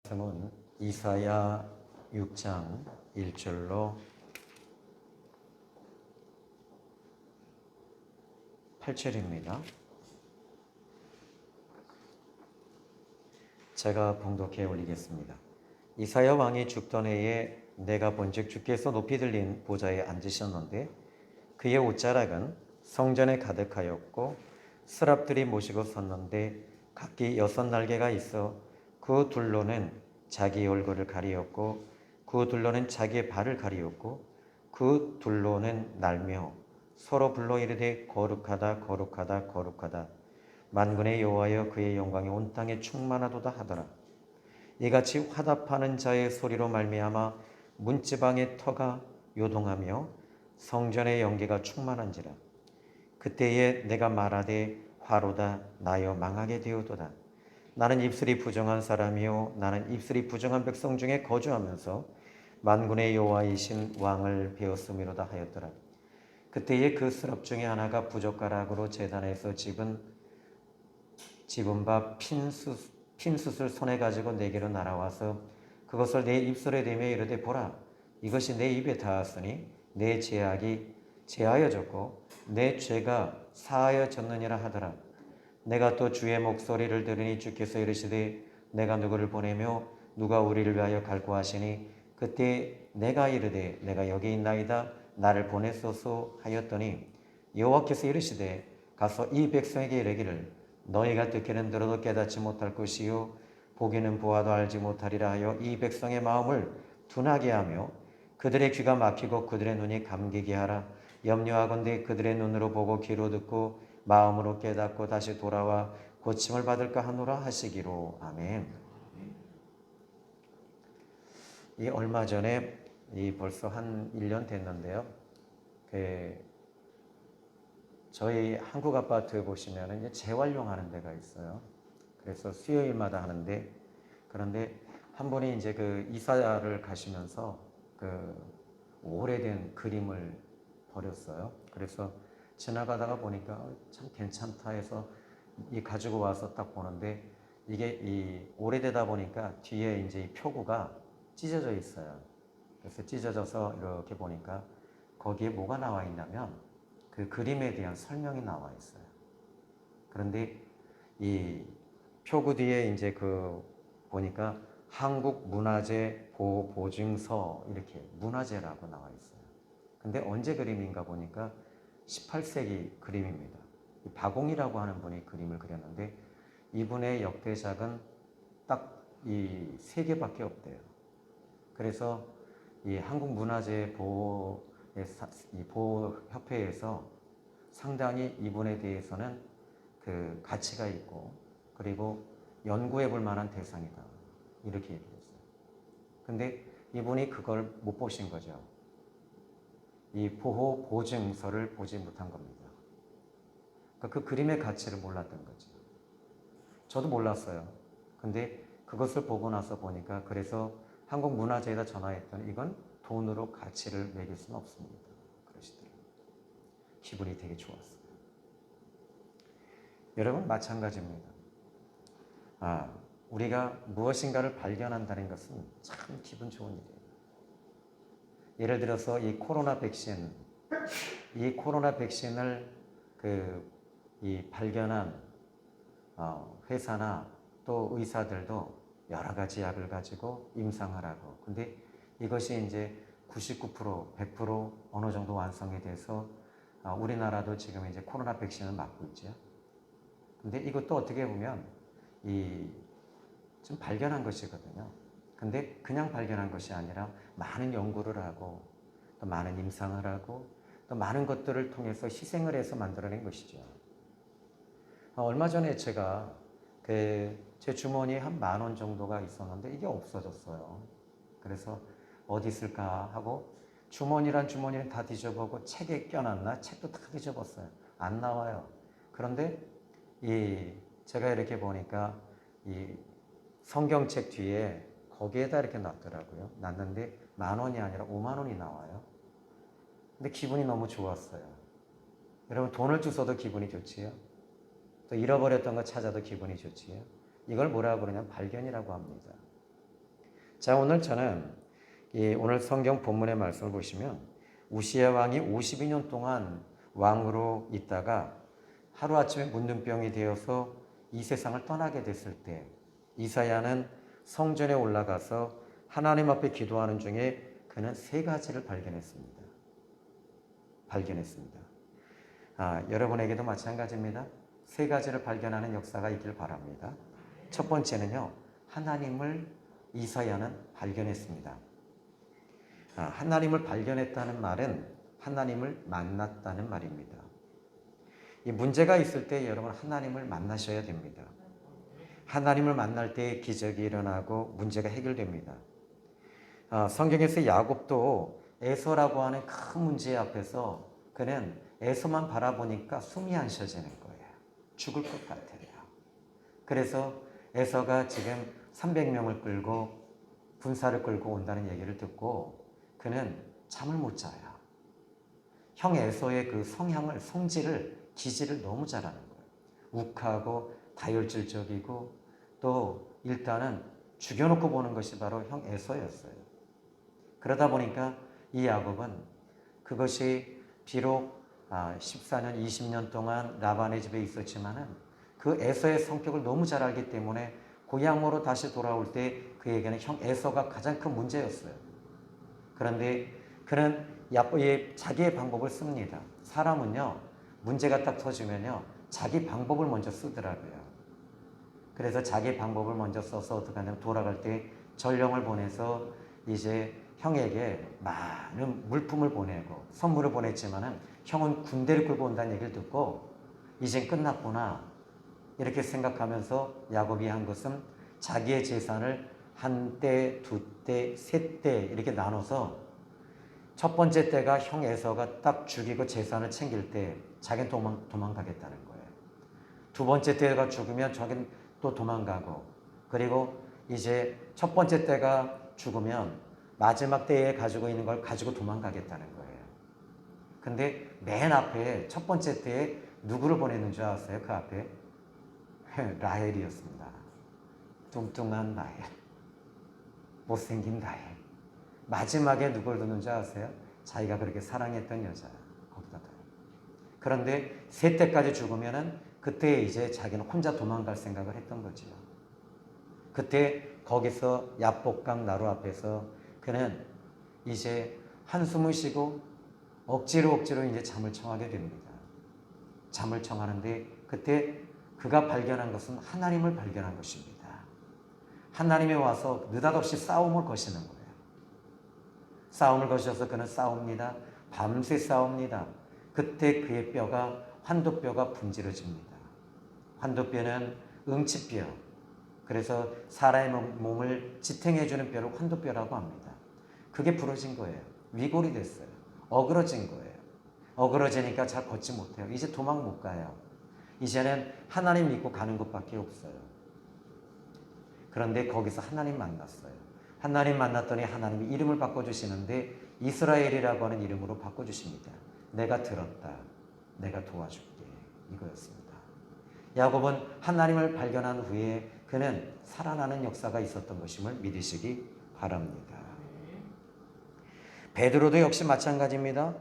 말씀은 이사야 6장 1절로 8절입니다. 제가 봉독해 올리겠습니다. 이사야 왕이 죽던 해에 내가 본즉 주께서 높이 들린 보좌에 앉으셨는데 그의 옷자락은 성전에 가득하였고 스랍들이 모시고 섰는데 각기 6날개가 있어 그 둘로는 자기 얼굴을 가리었고 그 둘로는 자기의 발을 가리었고 그 둘로는 날며 서로 불러 이르되 거룩하다 거룩하다 거룩하다 만군의 여호와여 그의 영광이 온 땅에 충만하도다 하더라. 이같이 화답하는 자의 소리로 말미암아 문지방의 터가 요동하며 성전의 연기가 충만한지라. 그때에 내가 말하되 화로다 나여 망하게 되었도다. 나는 입술이 부정한 사람이요 나는 입술이 부정한 백성 중에 거주하면서 만군의 여호와이신 왕을 배웠음이로다 하였더라. 그때에 그 스럽 중에 하나가 부젓가락으로 제단에서 집은 바 핀숯을 손에 가지고 내게로 날아와서 그것을 내 입술에 대며 이르되 보라 이것이 내 입에 닿았으니 내 죄악이 제하여졌고 내 죄가 사하여졌느니라 하더라. 내가 또 주의 목소리를 들으니 주께서 이르시되 내가 누구를 보내며 누가 우리를 위하여 갈고 하시니 그때 내가 이르되 내가 여기 있나이다 나를 보내소서 하였더니 여호와께서 이르시되 가서 이 백성에게 이르기를 너희가 듣기는 들어도 깨닫지 못할 것이요 보기는 보아도 알지 못하리라 하여 이 백성의 마음을 둔하게 하며 그들의 귀가 막히고 그들의 눈이 감기게 하라. 염려하건대 그들의 눈으로 보고 귀로 듣고 마음으로 깨닫고 다시 돌아와 고침을 받을까 하노라 하시기로. 아멘. 이 얼마 전에 벌써 한 1년 됐는데요. 저희 한국 아파트에 보시면 이제 재활용하는 데가 있어요. 그래서 수요일마다 하는데 그런데 한 분이 이제 그 이사를 가시면서 그 오래된 그림을 버렸어요. 그래서 지나가다가 보니까 참 괜찮다 해서 이 가지고 와서 딱 보는데 이게 이 오래되다 보니까 뒤에 이제 이 표구가 찢어져 있어요. 그래서 찢어져서 이렇게 보니까 거기에 뭐가 나와 있냐면 그 그림에 대한 설명이 나와 있어요. 그런데 이 표구 뒤에 이제 그 보니까 한국문화재 보호보증서 이렇게 문화재라고 나와 있어요. 근데 언제 그림인가 보니까 18세기 그림입니다. 박옹이라고 하는 분이 그림을 그렸는데 이분의 역대작은 딱 이 3개밖에 없대요. 그래서 이 한국문화재 보호협회에서 상당히 이분에 대해서는 그 가치가 있고 그리고 연구해 볼 만한 대상이다. 이렇게 얘기했어요. 근데 이분이 그걸 못 보신 거죠. 이 보호 보증서를 보지 못한 겁니다. 그러니까 그 그림의 가치를 몰랐던 거죠. 저도 몰랐어요. 근데 그것을 보고 나서 보니까 그래서 한국문화재에다 전화했더니 이건 돈으로 가치를 매길 수는 없습니다. 그러시더라고요. 기분이 되게 좋았어요. 여러분 마찬가지입니다. 우리가 무엇인가를 발견한다는 것은 참 기분 좋은 일이에요. 예를 들어서 이 코로나 백신을 이 발견한 회사나 또 의사들도 여러 가지 약을 가지고 임상하라고. 근데 이것이 이제 99%, 100% 어느 정도 완성이 돼서 우리나라도 지금 이제 코로나 백신을 맞고 있죠. 근데 이것도 어떻게 보면 좀 발견한 것이거든요. 근데 그냥 발견한 것이 아니라 많은 연구를 하고 또 많은 임상을 하고 또 많은 것들을 통해서 희생을 해서 만들어낸 것이죠. 얼마 전에 제가 제 주머니에 한 10,000원 정도가 있었는데 이게 없어졌어요. 그래서 어디 있을까 하고 주머니는 다 뒤져보고 책에 껴놨나? 책도 다 뒤져봤어요. 안 나와요. 그런데 제가 이렇게 보니까 이 성경책 뒤에 거기에다 이렇게 놨더라고요. 놨는데 10,000원이 아니라 50,000원이 나와요. 근데 기분이 너무 좋았어요. 여러분 돈을 주셔도 기분이 좋지요. 또 잃어버렸던 거 찾아도 기분이 좋지요. 이걸 뭐라고 그러냐면 발견이라고 합니다. 자, 오늘 저는 오늘 성경 본문의 말씀을 보시면 우시야 왕이 52년 동안 왕으로 있다가 하루아침에 문둥병이 되어서 이 세상을 떠나게 됐을 때 이사야는 성전에 올라가서 하나님 앞에 기도하는 중에 그는 세 가지를 발견했습니다. 여러분에게도 마찬가지입니다. 세 가지를 발견하는 역사가 있길 바랍니다. 첫 번째는요, 하나님을 이사야는 발견했습니다. 하나님을 발견했다는 말은 하나님을 만났다는 말입니다. 이 문제가 있을 때 여러분 하나님을 만나셔야 됩니다. 하나님을 만날 때 기적이 일어나고 문제가 해결됩니다. 성경에서 야곱도 에서라고 하는 큰 문제 앞에서 그는 에서만 바라보니까 숨이 안 쉬어지는 거예요. 죽을 것 같아요. 그래서 에서가 지금 300명을 끌고 군사를 끌고 온다는 얘기를 듣고 그는 잠을 못 자요. 형 에서의 그 성질을 기질을 너무 잘하는 거예요. 욱하고 다혈질적이고 또 일단은 죽여놓고 보는 것이 바로 형 에서였어요. 그러다 보니까 이 야곱은 그것이 비록 14년, 20년 동안 라반의 집에 있었지만은 그 에서의 성격을 너무 잘 알기 때문에 고향으로 다시 돌아올 때 그에게는 형 에서가 가장 큰 문제였어요. 그런데 그는 자기의 방법을 씁니다. 사람은요, 문제가 딱 터지면요, 자기 방법을 먼저 쓰더라고요. 그래서 자기 방법을 먼저 써서 어떻게 하냐면 돌아갈 때 전령을 보내서 이제 형에게 많은 물품을 보내고 선물을 보냈지만은 형은 군대를 끌고 온다는 얘기를 듣고 이젠 끝났구나 이렇게 생각하면서 야곱이 한 것은 자기의 재산을 한 때, 두 때, 세 때 이렇게 나눠서 첫 번째 때가 형 에서가 딱 죽이고 재산을 챙길 때 자기는 도망가겠다는 거예요. 두 번째 때가 죽으면 자기는 또 도망가고 그리고 이제 첫 번째 때가 죽으면 마지막 때에 가지고 있는 걸 가지고 도망가겠다는 거예요. 근데 맨 앞에 첫 번째 때에 누구를 보냈는 줄 아세요? 그 앞에 라헬이었습니다. 뚱뚱한 라헬, 못생긴 라헬. 마지막에 누굴 두는 줄 아세요? 자기가 그렇게 사랑했던 여자 거기다 둬요. 그런데 세 때까지 죽으면은 그때 이제 자기는 혼자 도망갈 생각을 했던 거죠. 그때 거기서 야복강 나루 앞에서 그는 이제 한숨을 쉬고 억지로 이제 잠을 청하게 됩니다. 잠을 청하는데 그때 그가 발견한 것은 하나님을 발견한 것입니다. 하나님이 와서 느닷없이 싸움을 거시는 거예요. 싸움을 거셔서 그는 싸웁니다. 밤새 싸웁니다. 그때 그의 뼈가 환도뼈가 분지러집니다. 환도뼈는 응치뼈. 그래서 사람의 몸을 지탱해주는 뼈를 환도뼈라고 합니다. 그게 부러진 거예요. 위골이 됐어요. 어그러진 거예요. 어그러지니까 잘 걷지 못해요. 이제 도망 못 가요. 이제는 하나님 믿고 가는 것밖에 없어요. 그런데 거기서 하나님 만났어요. 하나님 만났더니 하나님이 이름을 바꿔주시는데 이스라엘이라고 하는 이름으로 바꿔주십니다. 내가 들었다. 내가 도와줄게. 이거였습니다. 야곱은 하나님을 발견한 후에 그는 살아나는 역사가 있었던 것임을 믿으시기 바랍니다. 베드로도 역시 마찬가지입니다.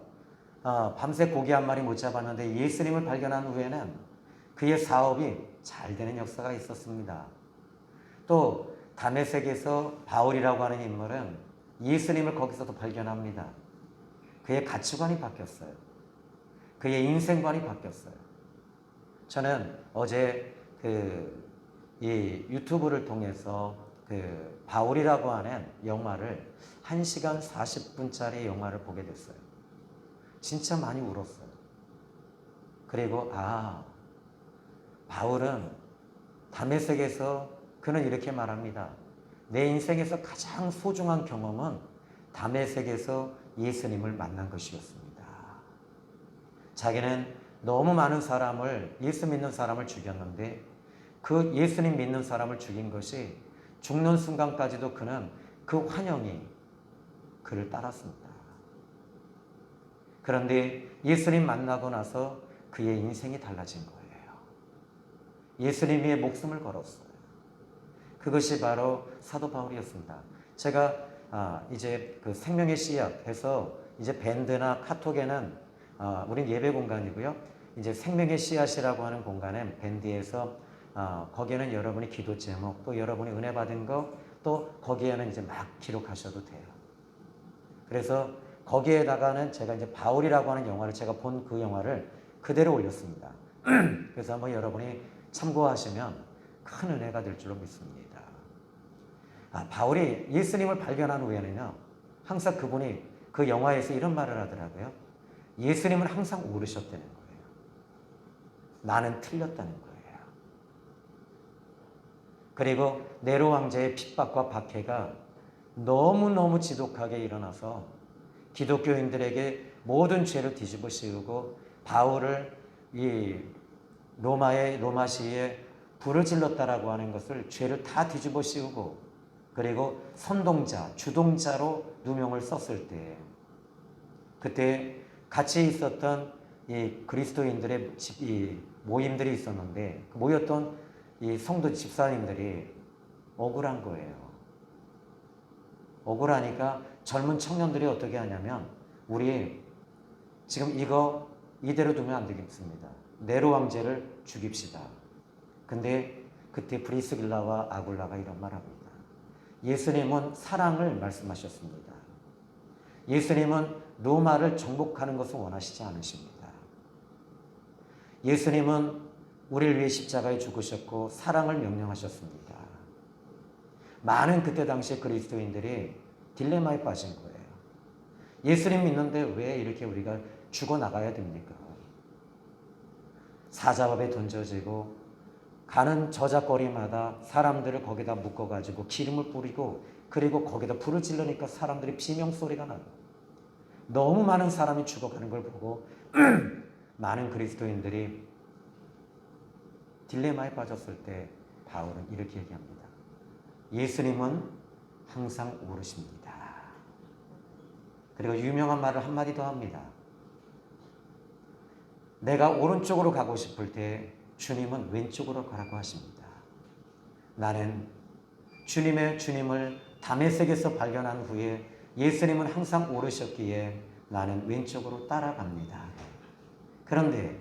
밤새 고기 한 마리 못 잡았는데 예수님을 발견한 후에는 그의 사업이 잘 되는 역사가 있었습니다. 또 다메섹에서 바울이라고 하는 인물은 예수님을 거기서도 발견합니다. 그의 가치관이 바뀌었어요. 그의 인생관이 바뀌었어요. 저는 어제 이 유튜브를 통해서 바울이라고 하는 영화를 1시간 40분짜리 영화를 보게 됐어요. 진짜 많이 울었어요. 그리고 바울은 다메섹에서 그는 이렇게 말합니다. 내 인생에서 가장 소중한 경험은 다메섹에서 예수님을 만난 것이었습니다. 자기는 너무 많은 사람을, 예수 믿는 사람을 죽였는데 그 예수님 믿는 사람을 죽인 것이 죽는 순간까지도 그는 그 환영이 그를 따랐습니다. 그런데 예수님 만나고 나서 그의 인생이 달라진 거예요. 예수님 위해 목숨을 걸었어요. 그것이 바로 사도 바울이었습니다. 제가 이제 그 생명의 씨앗 해서 이제 밴드나 카톡에는 우린 예배 공간이고요. 이제 생명의 씨앗이라고 하는 공간에 밴드에서 거기에는 여러분이 기도 제목 또 여러분이 은혜 받은 거 또 거기에는 이제 막 기록하셔도 돼요. 그래서 거기에다가는 제가 이제 바울이라고 하는 영화를 제가 본 그 영화를 그대로 올렸습니다. 그래서 한번 여러분이 참고하시면 큰 은혜가 될 줄로 믿습니다. 바울이 예수님을 발견한 후에는요, 항상 그분이 그 영화에서 이런 말을 하더라고요. 예수님은 항상 오르셨다는 거예요. 나는 틀렸다는 거예요. 그리고 네로 왕제의 핍박과 박해가 너무너무 지독하게 일어나서 기독교인들에게 모든 죄를 뒤집어 씌우고 바울을 이 로마시에 불을 질렀다라고 하는 것을 죄를 다 뒤집어 씌우고 그리고 선동자, 주동자로 누명을 썼을 때 그때 같이 있었던 이 그리스도인들의 이 모임들이 있었는데 모였던 이 성도 집사님들이 억울한 거예요. 억울하니까 젊은 청년들이 어떻게 하냐면 우리 지금 이거 이대로 두면 안 되겠습니다. 네로 왕제를 죽입시다. 근데 그때 브리스길라와 아굴라가 이런 말 합니다. 예수님은 사랑을 말씀하셨습니다. 예수님은 로마를 정복하는 것을 원하시지 않으십니다. 예수님은 우리를 위해 십자가에 죽으셨고 사랑을 명령하셨습니다. 많은 그때 당시 그리스도인들이 딜레마에 빠진 거예요. 예수님 믿는데 왜 이렇게 우리가 죽어나가야 됩니까? 사자밥에 던져지고 가는 저작거리마다 사람들을 거기다 묶어가지고 기름을 뿌리고 그리고 거기다 불을 질르니까 사람들이 비명소리가 나고 너무 많은 사람이 죽어가는 걸 보고 많은 그리스도인들이 딜레마에 빠졌을 때 바울은 이렇게 얘기합니다. 예수님은 항상 오르십니다. 그리고 유명한 말을 한마디 더 합니다. 내가 오른쪽으로 가고 싶을 때 주님은 왼쪽으로 가라고 하십니다. 나는 주님을 다메섹에서 발견한 후에 예수님은 항상 오르셨기에 나는 왼쪽으로 따라갑니다. 그런데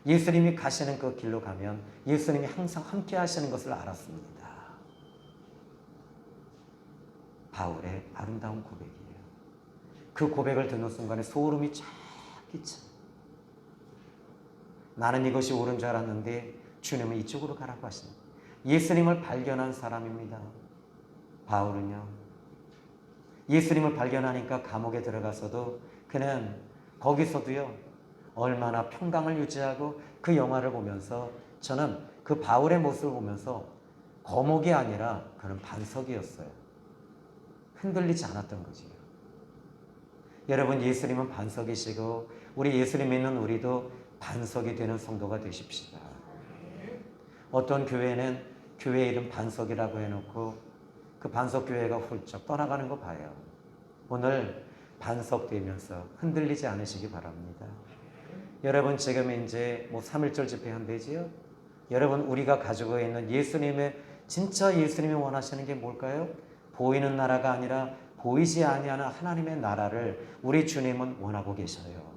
예수님이 가시는 그 길로 가면 예수님이 항상 함께 하시는 것을 알았습니다. 바울의 아름다운 고백이에요. 그 고백을 듣는 순간에 소름이 쫙 끼쳐. 나는 이것이 옳은 줄 알았는데 주님은 이쪽으로 가라고 하시는 예수님을 발견한 사람입니다. 바울은요. 예수님을 발견하니까 감옥에 들어가서도 그는 거기서도요. 얼마나 평강을 유지하고 그 영화를 보면서 저는 그 바울의 모습을 보면서 거목이 아니라 그는 반석이었어요. 흔들리지 않았던 거지요. 여러분 예수님은 반석이시고 우리 예수님 믿는 우리도 반석이 되는 성도가 되십시다. 어떤 교회는 교회 이름 반석이라고 해놓고 그 반석교회가 훌쩍 떠나가는 거 봐요. 오늘 반석되면서 흔들리지 않으시기 바랍니다. 여러분 지금 이제 3.1절 집회 한대지요. 여러분 우리가 가지고 있는 예수님의 진짜 예수님이 원하시는 게 뭘까요? 보이는 나라가 아니라 보이지 아니하는 하나님의 나라를 우리 주님은 원하고 계셔요.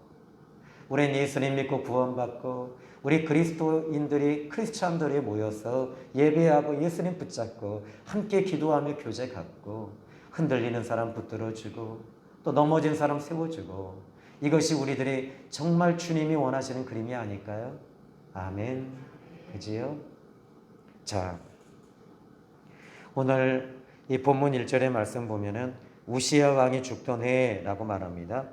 우리는 예수님 믿고 구원받고 우리 크리스찬들이 모여서 예배하고 예수님 붙잡고 함께 기도하며 교제 갖고 흔들리는 사람 붙들어주고 또 넘어진 사람 세워주고 이것이 우리들이 정말 주님이 원하시는 그림이 아닐까요? 아멘. 그지요? 자, 오늘 이 본문 1절의 말씀 보면은 우시야 왕이 죽던 해라고 말합니다.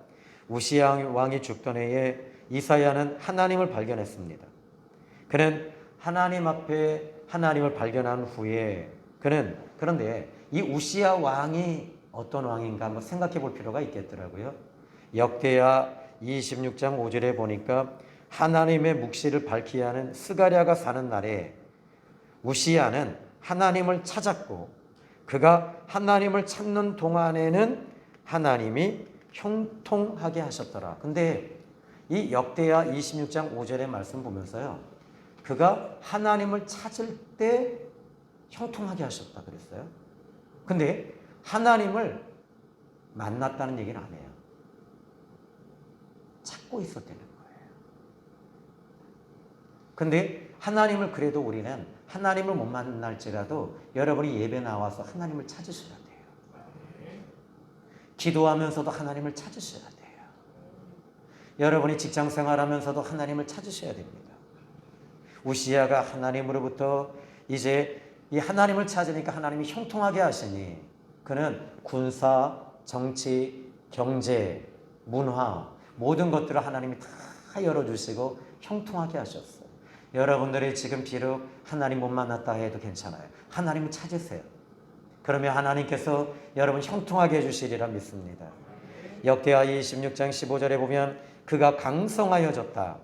우시야 왕이 죽던 해에 이사야는 하나님을 발견했습니다. 그는 하나님 앞에 하나님을 발견한 후에 그런데 이 우시야 왕이 어떤 왕인가 한번 생각해 볼 필요가 있겠더라고요. 역대하 26장 5절에 보니까 하나님의 묵시를 밝히게 하는 스가랴가 사는 날에 우시야는 하나님을 찾았고 그가 하나님을 찾는 동안에는 하나님이 형통하게 하셨더라. 근데 이 역대하 26장 5절의 말씀 보면서요. 그가 하나님을 찾을 때 형통하게 하셨다 그랬어요. 근데 하나님을 만났다는 얘기는 안 해요. 찾고 있었다는 거예요. 근데 하나님을 그래도 우리는 하나님을 못 만날지라도 여러분이 예배 나와서 하나님을 찾으셔야 돼요. 기도하면서도 하나님을 찾으셔야 돼요. 여러분이 직장 생활하면서도 하나님을 찾으셔야 됩니다. 우시야가 하나님으로부터 이제 이 하나님을 찾으니까 하나님이 형통하게 하시니 그는 군사, 정치, 경제, 문화 모든 것들을 하나님이 다 열어주시고 형통하게 하셨어요. 여러분들이 지금 비록 하나님 못 만났다 해도 괜찮아요. 하나님을 찾으세요. 그러면 하나님께서 여러분 형통하게 해주시리라 믿습니다. 역대하 26장 15절에 보면 그가 강성하여졌다.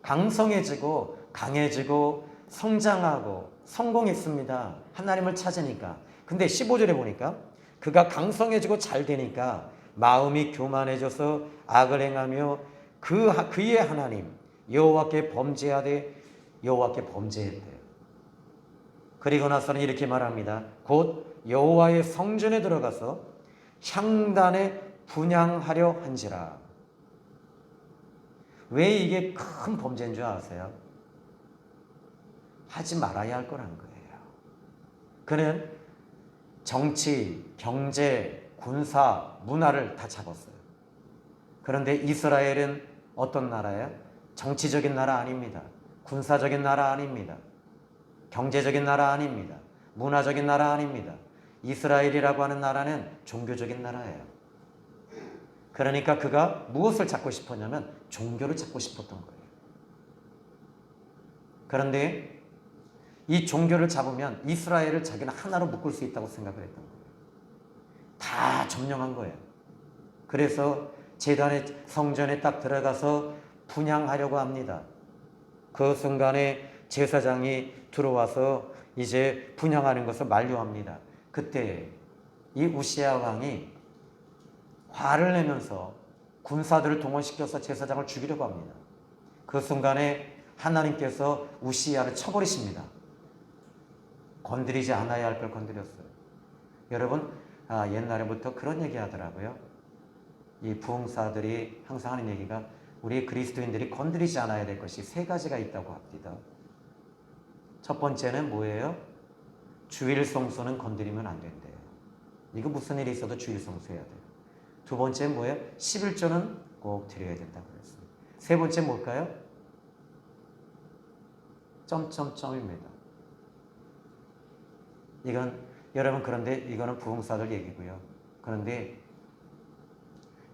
강성해지고 강해지고 성장하고 성공했습니다. 하나님을 찾으니까. 근데 15절에 보니까 그가 강성해지고 잘 되니까 마음이 교만해져서 악을 행하며 그의 하나님 여호와께 범죄하되 여호와께 범죄했대요. 그리고 나서는 이렇게 말합니다. 곧 여호와의 성전에 들어가서 향단에 분향하려 한지라. 왜 이게 큰 범죄인 줄 아세요? 하지 말아야 할 거란 거예요. 그는 정치, 경제, 군사, 문화를 다 잡았어요. 그런데 이스라엘은 어떤 나라예요? 정치적인 나라 아닙니다. 군사적인 나라 아닙니다. 경제적인 나라 아닙니다. 문화적인 나라 아닙니다. 이스라엘이라고 하는 나라는 종교적인 나라예요. 그러니까 그가 무엇을 찾고 싶었냐면 종교를 찾고 싶었던 거예요. 그런데 이 종교를 잡으면 이스라엘을 자기는 하나로 묶을 수 있다고 생각을 했던 거예요. 다 점령한 거예요. 그래서 제단의 성전에 딱 들어가서 분향하려고 합니다. 그 순간에 제사장이 들어와서 이제 분향하는 것을 만류합니다. 그때 이 우시야 왕이 화를 내면서 군사들을 동원시켜서 제사장을 죽이려고 합니다. 그 순간에 하나님께서 우시야를 쳐버리십니다. 건드리지 않아야 할 걸 건드렸어요. 여러분 옛날부터 그런 얘기 하더라고요. 이 부흥사들이 항상 하는 얘기가 우리 그리스도인들이 건드리지 않아야 될 것이 세 가지가 있다고 합니다. 첫 번째는 뭐예요? 주일 성소는 건드리면 안 된대요. 이거 무슨 일이 있어도 주일 성소해야 돼요. 두 번째는 뭐예요? 11조는 꼭 드려야 된다고 그랬어요. 세 번째 뭘까요? 점점점입니다. 이건 여러분 그런데 이거는 부흥사들 얘기고요. 그런데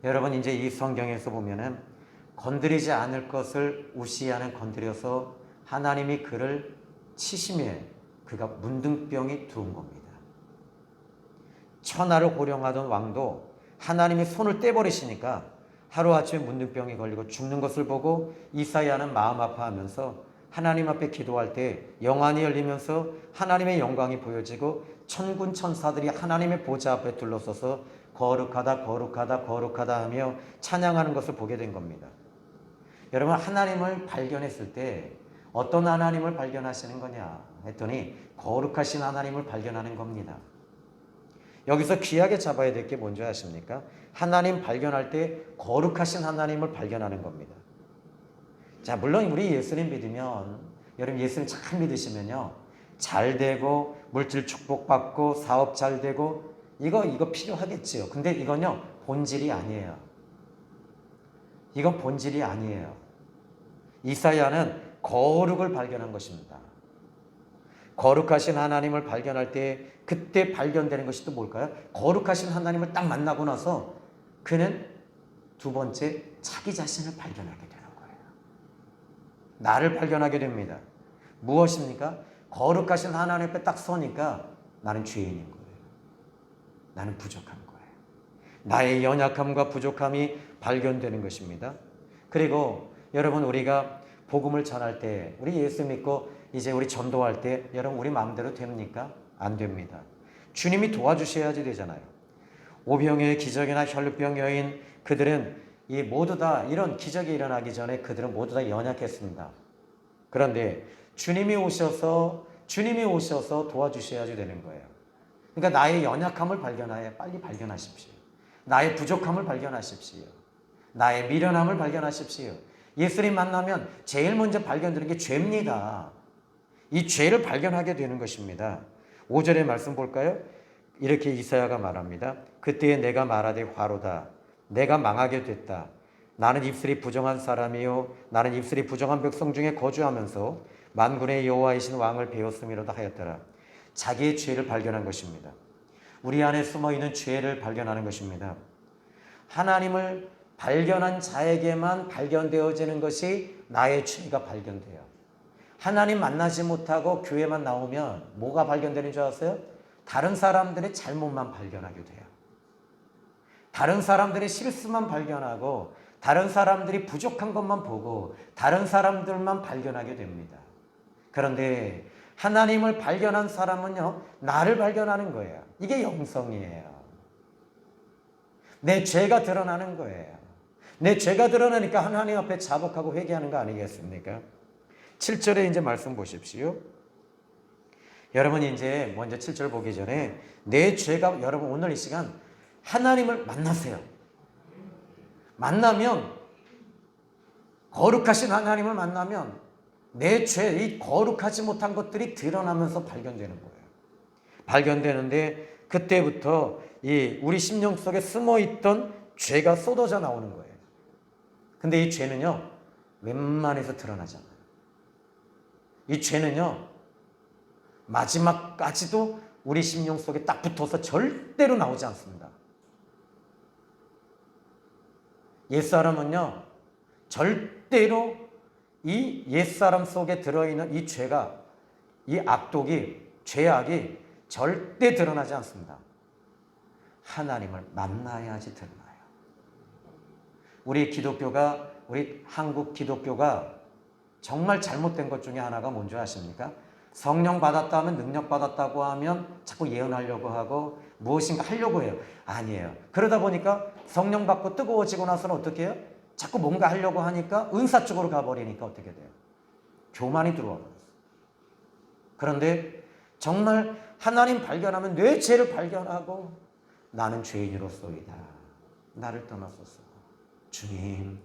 여러분 이제 이 성경에서 보면은 건드리지 않을 것을 우시야는 건드려서 하나님이 그를 치심에 그가 문둥병이 들어온 겁니다. 천하를 호령하던 왕도 하나님이 손을 떼버리시니까 하루아침에 문둥병이 걸리고 죽는 것을 보고 이사야는 마음 아파하면서 하나님 앞에 기도할 때 영안이 열리면서 하나님의 영광이 보여지고 천군 천사들이 하나님의 보좌 앞에 둘러서서 거룩하다 거룩하다 거룩하다 하며 찬양하는 것을 보게 된 겁니다. 여러분 하나님을 발견했을 때 어떤 하나님을 발견하시는 거냐 했더니 거룩하신 하나님을 발견하는 겁니다. 여기서 귀하게 잡아야 될 게 뭔지 아십니까? 하나님 발견할 때 거룩하신 하나님을 발견하는 겁니다. 자, 물론 우리 예수님 믿으면 여러분 예수님 잘 믿으시면요 잘 되고 물질 축복받고 사업 잘 되고 이거 필요하겠지요. 근데 이건요 본질이 아니에요. 이건 본질이 아니에요. 이사야는 거룩을 발견한 것입니다. 거룩하신 하나님을 발견할 때 그때 발견되는 것이 또 뭘까요? 거룩하신 하나님을 딱 만나고 나서 그는 두 번째 자기 자신을 발견하게 되는 거예요. 나를 발견하게 됩니다. 무엇입니까? 거룩하신 하나님 앞에 딱 서니까 나는 죄인인 거예요. 나는 부족한 거예요. 나의 연약함과 부족함이 발견되는 것입니다. 그리고 여러분 우리가 복음을 전할 때 우리 예수 믿고 이제 우리 전도할 때 여러분 우리 마음대로 됩니까? 안 됩니다. 주님이 도와주셔야지 되잖아요. 오병이어의 기적이나 혈루병 여인 그들은 모두 다 이런 기적이 일어나기 전에 그들은 모두 다 연약했습니다. 그런데 주님이 오셔서 주님이 오셔서 도와주셔야지 되는 거예요. 그러니까 나의 연약함을 빨리 발견하십시오. 나의 부족함을 발견하십시오. 나의 미련함을 발견하십시오. 예수님 만나면 제일 먼저 발견되는 게 죄입니다. 이 죄를 발견하게 되는 것입니다. 5절의 말씀 볼까요? 이렇게 이사야가 말합니다. 그때에 내가 말하되 화로다. 내가 망하게 됐다. 나는 입술이 부정한 사람이요 나는 입술이 부정한 백성 중에 거주하면서 만군의 여호와이신 왕을 배웠음이로다 하였더라. 자기의 죄를 발견한 것입니다. 우리 안에 숨어있는 죄를 발견하는 것입니다. 하나님을 발견한 자에게만 발견되어지는 것이 나의 죄가 발견돼요. 하나님 만나지 못하고 교회만 나오면 뭐가 발견되는 줄 아세요? 다른 사람들의 잘못만 발견하게 돼요. 다른 사람들의 실수만 발견하고 다른 사람들이 부족한 것만 보고 다른 사람들만 발견하게 됩니다. 그런데 하나님을 발견한 사람은요, 나를 발견하는 거예요. 이게 영성이에요. 내 죄가 드러나는 거예요. 내 죄가 드러나니까 하나님 앞에 자복하고 회개하는 거 아니겠습니까? 7절에 이제 말씀 보십시오. 여러분이 이제 먼저 7절 보기 전에 내 죄가, 여러분 오늘 이 시간 하나님을 만나세요. 만나면, 거룩하신 하나님을 만나면 내 죄, 이 거룩하지 못한 것들이 드러나면서 발견되는 거예요. 발견되는데 그때부터 이 우리 심령 속에 숨어있던 죄가 쏟아져 나오는 거예요. 근데 이 죄는요, 웬만해서 드러나지 않아요. 이 죄는요, 마지막까지도 우리 심령 속에 딱 붙어서 절대로 나오지 않습니다. 옛사람은요, 절대로 이 옛사람 속에 들어있는 이 죄가, 이 악독이, 죄악이 절대 드러나지 않습니다. 하나님을 만나야지 드러나요. 우리 기독교가, 우리 한국 기독교가 정말 잘못된 것 중에 하나가 뭔지 아십니까? 성령 받았다 하면, 능력 받았다고 하면 자꾸 예언하려고 하고 무엇인가 하려고 해요. 아니에요. 그러다 보니까 성령 받고 뜨거워지고 나서는 어떻게 해요? 자꾸 뭔가 하려고 하니까 은사 쪽으로 가버리니까 어떻게 돼요? 교만이 들어와 버렸어요. 그런데 정말 하나님 발견하면 내 죄를 발견하고 나는 죄인으로소이다. 나를 떠나소서. 주님,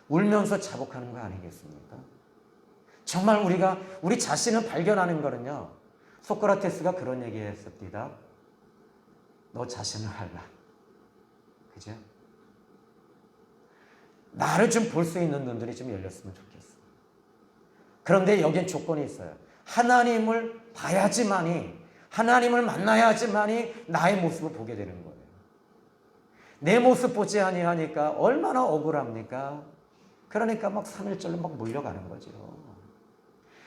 울면서 자복하는 거 아니겠습니까? 정말 우리가 우리 자신을 발견하는 거는요, 소크라테스가 그런 얘기 했습니다. 너 자신을 알라. 그죠? 나를 좀 볼 수 있는 눈들이 좀 열렸으면 좋겠어. 그런데 여기엔 조건이 있어요. 하나님을 봐야지만이, 하나님을 만나야지만이 나의 모습을 보게 되는 거예요. 내 모습 보지 아니하니까 얼마나 억울합니까? 그러니까 막 3일절로 막 몰려가는 거죠.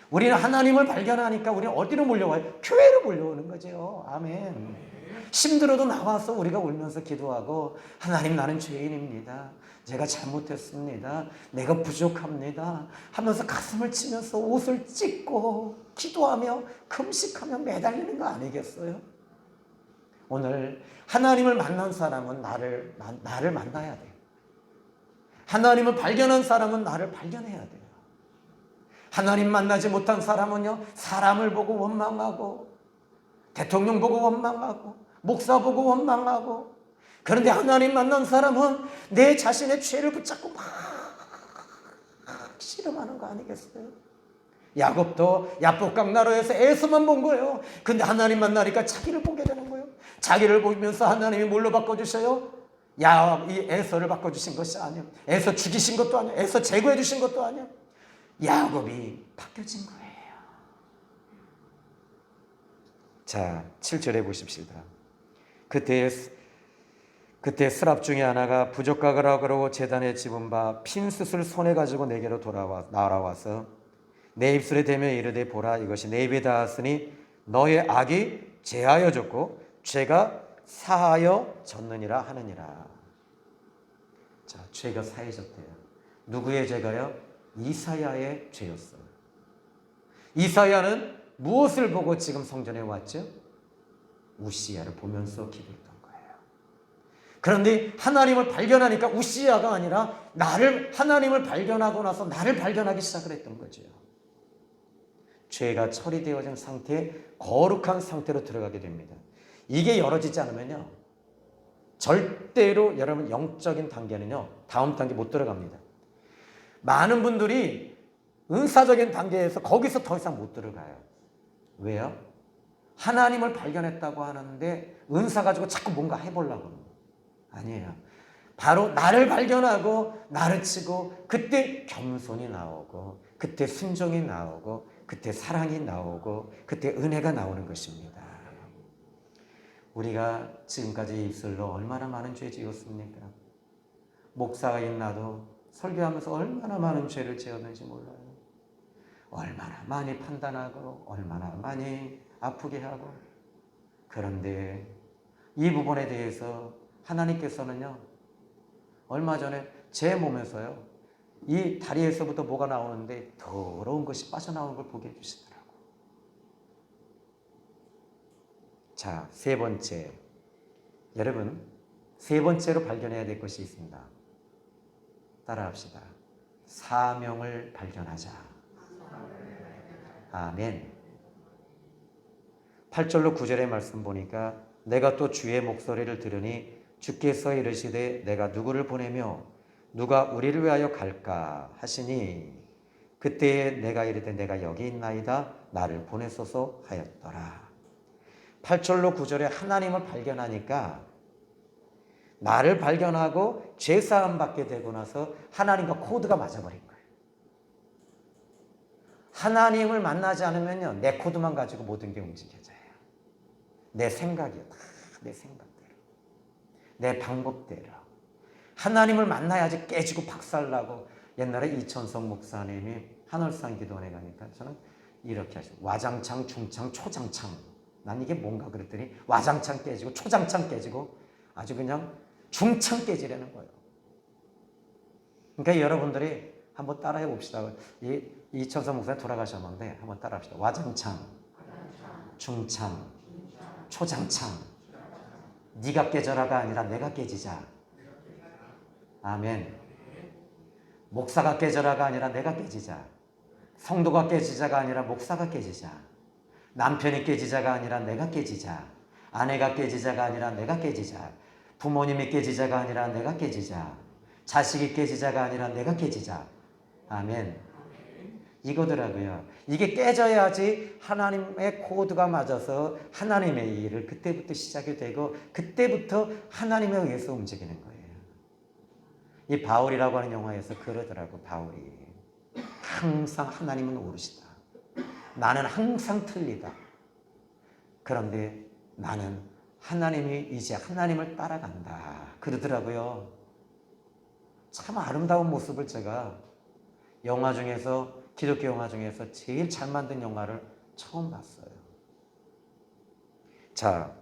우리는 하나님을 발견하니까 우리는 어디로 몰려와요? 교회로 몰려오는 거죠. 아멘. 힘들어도 나와서 우리가 울면서 기도하고, 하나님 나는 죄인입니다. 제가 잘못했습니다. 내가 부족합니다. 하면서 가슴을 치면서 옷을 찢고 기도하며 금식하며 매달리는 거 아니겠어요? 오늘 하나님을 만난 사람은 나를 만나야 돼요. 하나님을 발견한 사람은 나를 발견해야 돼요. 하나님 만나지 못한 사람은요, 사람을 보고 원망하고, 대통령 보고 원망하고, 목사 보고 원망하고, 그런데 하나님 만난 사람은 내 자신의 죄를 붙잡고 막 씨름하는 거 아니겠어요? 야곱도 야복강 나루에서 에서만 본 거예요. 근데 하나님 만나니까 자기를 보게 되는 거예요. 자기를 보면서 하나님이 뭘로 바꿔주셔요? 이 에서를 바꿔주신 것이 아니에요. 에서 죽이신 것도 아니에요. 에서 제거해 주신 것도 아니에요. 야곱이 바뀌어진 거예요. 자, 7절에 보십시다. 그때 스랍 중에 하나가 부족하거라 그러고 제단에 집은 바 핀숯을 손에 가지고 내게로 날아와서 내 입술에 대며 이르되 보라, 이것이 내 입에 닿았으니 너의 악이 제하여졌고 죄가 사하여졌느니라 하느니라. 자, 죄가 사해졌대요. 누구의 죄가요? 이사야의 죄였어요. 이사야는 무엇을 보고 지금 성전에 왔죠? 우시야를 보면서 기도했던 거예요. 그런데 하나님을 발견하니까 우시야가 아니라 하나님을 발견하고 나서 나를 발견하기 시작을 했던 거죠. 죄가 처리되어진 상태에 거룩한 상태로 들어가게 됩니다. 이게 열어지지 않으면요, 절대로 여러분 영적인 단계는요, 다음 단계 못 들어갑니다. 많은 분들이 은사적인 단계에서 거기서 더 이상 못 들어가요. 왜요? 하나님을 발견했다고 하는데 은사 가지고 자꾸 뭔가 해보려고 하는 거예요. 아니에요. 바로 나를 발견하고 나를 치고 그때 겸손이 나오고 그때 순종이 나오고 그때 사랑이 나오고 그때 은혜가 나오는 것입니다. 우리가 지금까지 입술로 얼마나 많은 죄 지었습니까? 목사인 나도 설교하면서 얼마나 많은 죄를 지었는지 몰라요. 얼마나 많이 판단하고 얼마나 많이 아프게 하고. 그런데 이 부분에 대해서 하나님께서는요, 얼마 전에 제 몸에서요, 이 다리에서부터 뭐가 나오는데 더러운 것이 빠져나오는 걸 보게 해주시더라고요. 자, 세 번째. 여러분, 세 번째로 발견해야 될 것이 있습니다. 따라합시다. 사명을 발견하자. 아멘. 8절로 9절의 말씀 보니까 내가 또 주의 목소리를 들으니 주께서 이르시되 내가 누구를 보내며 누가 우리를 위하여 갈까 하시니 그때에 내가 이르되 내가 여기 있나이다 나를 보내소서 하였더라. 8절로 9절에 하나님을 발견하니까 나를 발견하고 죄사함 받게 되고 나서 하나님과 코드가 맞아버린 거예요. 하나님을 만나지 않으면요, 내 코드만 가지고 모든 게 움직여져요. 내 생각이요. 다 내 생각대로. 내 방법대로. 하나님을 만나야지 깨지고 박살나고. 옛날에 이천성 목사님이 하늘산 기도원에 가니까 저는 이렇게 하시고 와장창, 중창, 초장창. 난 이게 뭔가 그랬더니 와장창 깨지고 초장창 깨지고 아주 그냥 중창 깨지려는 거예요. 그러니까 여러분들이 한번 따라해 봅시다. 이천성 목사님 돌아가셨는데 한번 따라합시다. 와장창, 중창, 초장창. 네가 깨져라가 아니라 내가 깨지자. 아멘. 목사가 깨져라가 아니라 내가 깨지자. 성도가 깨지자가 아니라 목사가 깨지자. 남편이 깨지자가 아니라 내가 깨지자. 아내가 깨지자가 아니라 내가 깨지자. 부모님이 깨지자가 아니라 내가 깨지자. 자식이 깨지자가 아니라 내가 깨지자. 아멘. 이거더라고요. 이게 깨져야지 하나님의 코드가 맞아서 하나님의 일을 그때부터 시작이 되고 그때부터 하나님에 의해서 움직이는 거예요. 이 바울이라고 하는 영화에서 그러더라고. 바울이 항상 하나님은 오르시다. 나는 항상 틀리다. 그런데 나는 하나님이 이제 하나님을 따라간다. 그러더라고요. 참 아름다운 모습을 제가 영화 중에서 기독교 영화 중에서 제일 잘 만든 영화를 처음 봤어요. 자,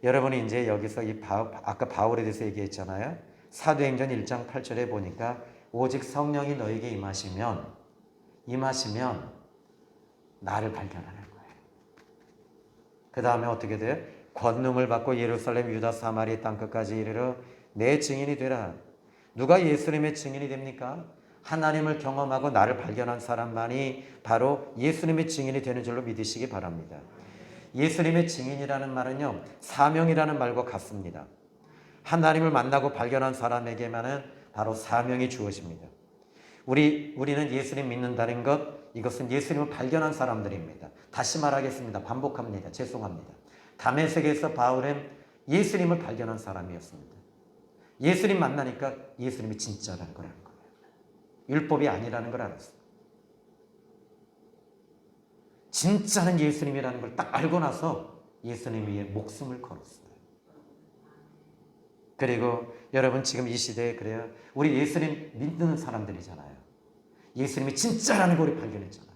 여러분이 이제 여기서 아까 바울에 대해서 얘기했잖아요. 사도행전 1장 8절에 보니까 오직 성령이 너에게 임하시면 나를 발견하는 거예요. 그 다음에 어떻게 돼요? 권능을 받고 예루살렘, 유다, 사마리아 땅끝까지 이르러 내 증인이 되라. 누가 예수님의 증인이 됩니까? 하나님을 경험하고 나를 발견한 사람만이 바로 예수님의 증인이 되는 줄로 믿으시기 바랍니다. 예수님의 증인이라는 말은요, 사명이라는 말과 같습니다. 하나님을 만나고 발견한 사람에게만은 바로 사명이 주어집니다. 우리는 예수님 믿는다는 것, 이것은 예수님을 발견한 사람들입니다. 다시 말하겠습니다. 반복합니다. 죄송합니다. 다메섹에서 바울은 예수님을 발견한 사람이었습니다. 예수님 만나니까 예수님이 진짜라는 걸 아는 거예요. 율법이 아니라는 걸 알았어요. 진짜는 예수님이라는 걸 딱 알고 나서 예수님 위에 목숨을 걸었어요. 그리고 여러분 지금 이 시대에 그래요. 우리 예수님 믿는 사람들이잖아요. 예수님이 진짜라는 걸 우리 발견했잖아요.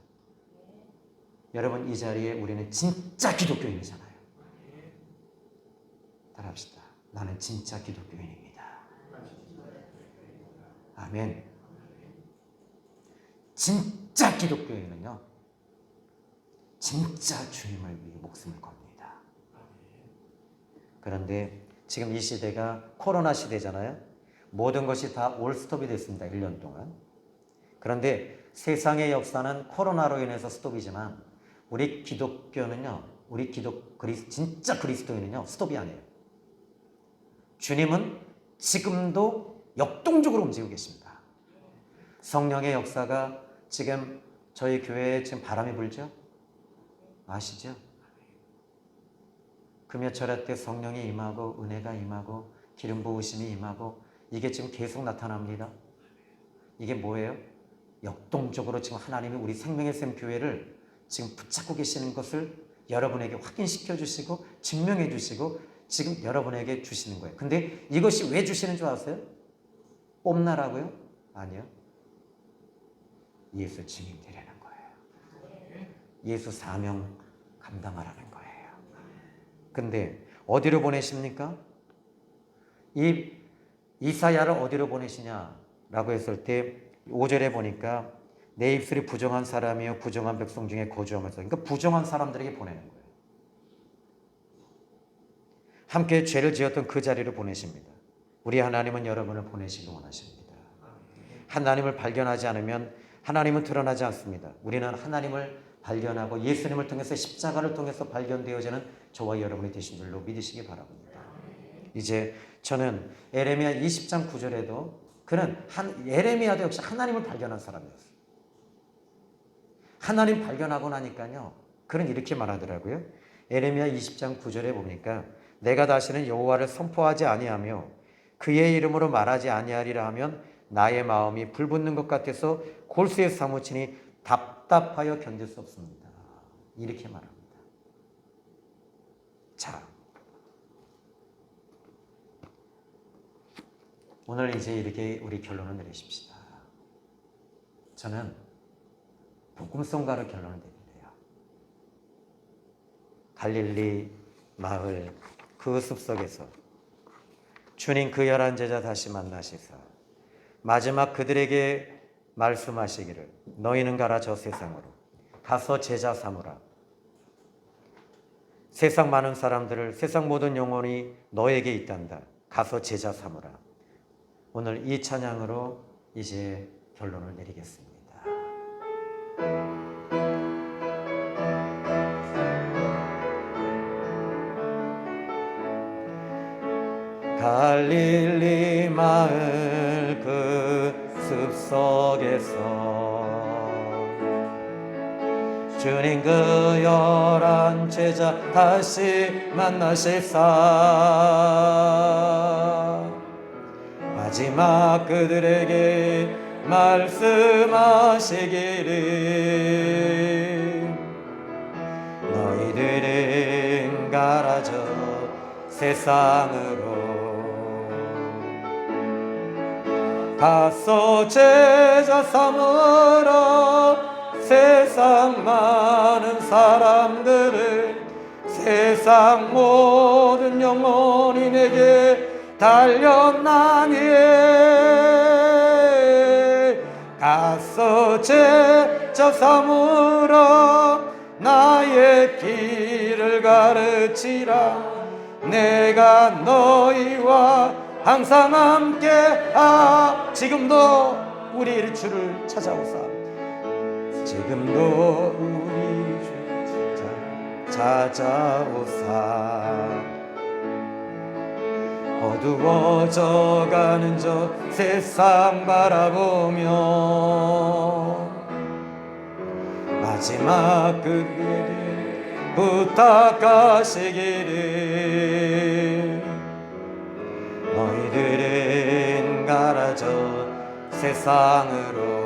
여러분 이 자리에 우리는 진짜 기독교인이잖아요. 따라합시다. 나는 진짜 기독교인입니다. 아멘. 진짜 기독교인은요, 진짜 주님을 위해 목숨을 겁니다. 그런데 지금 이 시대가 코로나 시대잖아요. 모든 것이 다 올스톱이 됐습니다. 1년 동안. 그런데 세상의 역사는 코로나로 인해서 스톱이지만 우리 기독교는요, 진짜 그리스도인은요, 스톱이 아니에요. 주님은 지금도 역동적으로 움직이고 계십니다. 성령의 역사가 지금 저희 교회에 지금 바람이 불죠? 아시죠? 금요철야 때 성령이 임하고 은혜가 임하고 기름 부으심이 임하고 이게 지금 계속 나타납니다. 이게 뭐예요? 역동적으로 지금 하나님이 우리 생명의 샘 교회를 지금 붙잡고 계시는 것을 여러분에게 확인시켜 주시고 증명해 주시고 지금 여러분에게 주시는 거예요. 근데 이것이 왜 주시는 줄 아세요? 뽐나라고요? 아니요. 예수 증인 되라는 거예요. 예수 사명 감당하라는 거예요. 근데 어디로 보내십니까? 이 이사야를 어디로 보내시냐라고 했을 때 5절에 보니까 내 입술이 부정한 사람이요 부정한 백성 중에 거주하면서, 그러니까 부정한 사람들에게 보내는 거예요. 함께 죄를 지었던 그 자리로 보내십니다. 우리 하나님은 여러분을 보내시기 원하십니다. 하나님을 발견하지 않으면 하나님은 드러나지 않습니다. 우리는 하나님을 발견하고 예수님을 통해서 십자가를 통해서 발견되어지는 저와 여러분이 되신 줄로 믿으시기 바랍니다. 이제 저는 에레미야 20장 9절에도 에레미야도 역시 하나님을 발견한 사람이었어요. 하나님 발견하고 나니까요, 그는 이렇게 말하더라고요. 에레미야 20장 9절에 보니까 내가 다시는 여호와를 선포하지 아니하며 그의 이름으로 말하지 아니하리라 하면 나의 마음이 불붙는 것 같아서 골수에 사무치니 답답하여 견딜 수 없습니다. 이렇게 말합니다. 자, 오늘 이제 이렇게 우리 결론을 내리십시다. 저는 복음성가로 결론을 내릴래요. 갈릴리 마을 그 숲속에서 주님 그 11제자 다시 만나시사 마지막 그들에게 말씀하시기를 너희는 가라 저 세상으로 가서 제자 삼으라. 세상 많은 사람들을 세상 모든 영혼이 너에게 있단다. 가서 제자 삼으라. 오늘 이 찬양으로 이제 결론을 내리겠습니다. 갈릴리 마을 그 숲속에서 주님 그 11제자 다시 만나실사 마지막 그들에게 말씀하시기를 너희들은 가라 저 세상으로 가서 제자 삼으라. 세상 많은 사람들을 세상 모든 영혼이 내게 달려나니 가서 제자 삼으라. 나의 길을 가르치라. 내가 너희와 항상 함께하. 지금도 우리 주를 찾아오사. 지금도 우리 주 찾아오사. 어두워져가는 저 세상 바라보며 마지막 그에게 부탁하시기를 너희들은 가라 저 세상으로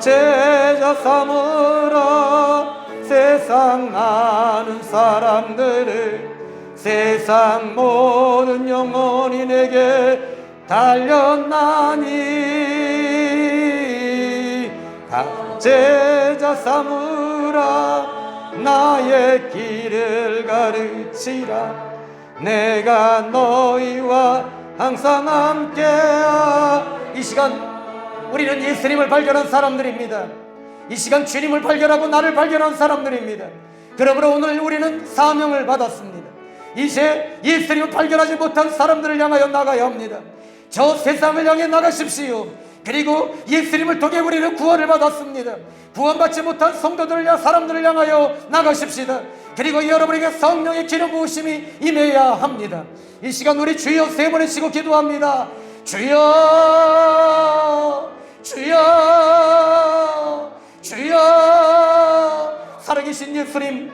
제자 삼으라. 세상 많은 사람들을 세상 모든 영혼이 내게 달려나니 제자 삼으라. 나의 길을 가르치라. 내가 너희와 항상 함께하. 이 시간 우리는 예수님을 발견한 사람들입니다. 이 시간 주님을 발견하고 나를 발견한 사람들입니다. 그러므로 오늘 우리는 사명을 받았습니다. 이제 예수님을 발견하지 못한 사람들을 향하여 나가야 합니다. 저 세상을 향해 나가십시오. 그리고 예수님을 통해 우리는 구원을 받았습니다. 구원받지 못한 성도들을 사람들을 향하여 나가십시다. 그리고 여러분에게 성령의 기름 부으심이 임해야 합니다. 이 시간 우리 주여 세 번을 치고 기도합니다. 주여, 주여, 주여. 살아계신 예수님,